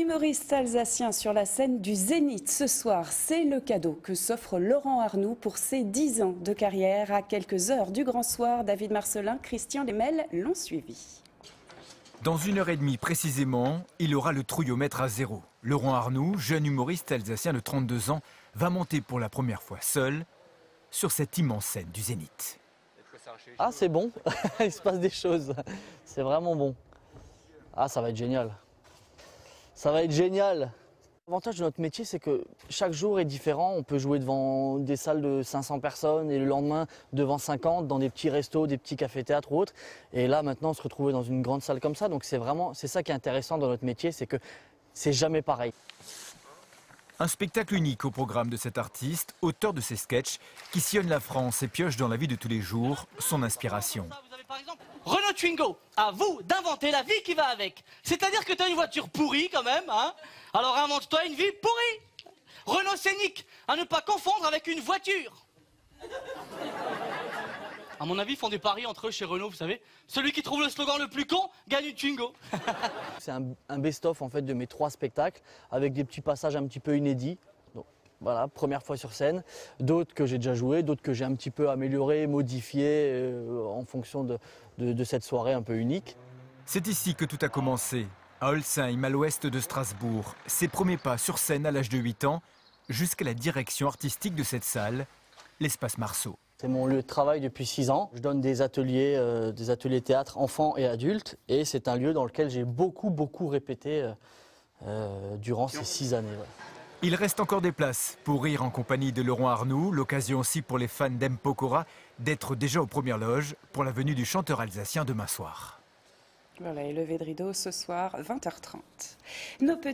Humoriste alsacien sur la scène du Zénith ce soir, c'est le cadeau que s'offre Laurent Arnoux pour ses 10 ans de carrière. À quelques heures du grand soir, David Marcelin, Christian Lemel l'ont suivi. Dans 1h30 précisément, il aura le trouillomètre à zéro. Laurent Arnoux, jeune humoriste alsacien de 32 ans, va monter pour la première fois seul sur cette immense scène du Zénith. Ah, c'est bon, il se passe des choses, c'est vraiment bon. Ah, ça va être génial. Ça va être génial. L'avantage de notre métier, c'est que chaque jour est différent. On peut jouer devant des salles de 500 personnes et le lendemain devant 50 dans des petits restos, des petits cafés-théâtres ou autres. Et là, maintenant, se retrouver dans une grande salle comme ça. Donc c'est ça qui est intéressant dans notre métier, c'est que c'est jamais pareil. Un spectacle unique au programme de cet artiste, auteur de ces sketchs, qui sillonne la France et pioche dans la vie de tous les jours son inspiration. Vous avez par exemple Renault Twingo, à vous d'inventer la vie qui va avec. C'est-à-dire que tu as une voiture pourrie quand même, hein. Alors invente-toi une vie pourrie. Renault Scénic, à ne pas confondre avec une voiture. À mon avis, ils font des paris entre eux chez Renault, vous savez. Celui qui trouve le slogan le plus con gagne une Twingo. C'est un best-of en fait de mes 3 spectacles avec des petits passages un petit peu inédits. Donc, voilà, première fois sur scène. D'autres que j'ai déjà joué, d'autres que j'ai un petit peu améliorés, modifiés en fonction de cette soirée un peu unique. C'est ici que tout a commencé, à Holsheim, à l'ouest de Strasbourg. Ses premiers pas sur scène à l'âge de 8 ans, jusqu'à la direction artistique de cette salle, l'Espace Marceau. C'est mon lieu de travail depuis 6 ans. Je donne des ateliers théâtre enfants et adultes. Et c'est un lieu dans lequel j'ai beaucoup répété durant ces 6 années. Ouais. Il reste encore des places pour rire en compagnie de Laurent Arnoux. L'occasion aussi pour les fans d'M. Pokora d'être déjà aux premières loges pour la venue du chanteur alsacien demain soir. Voilà, et lever de rideau ce soir, 20h30.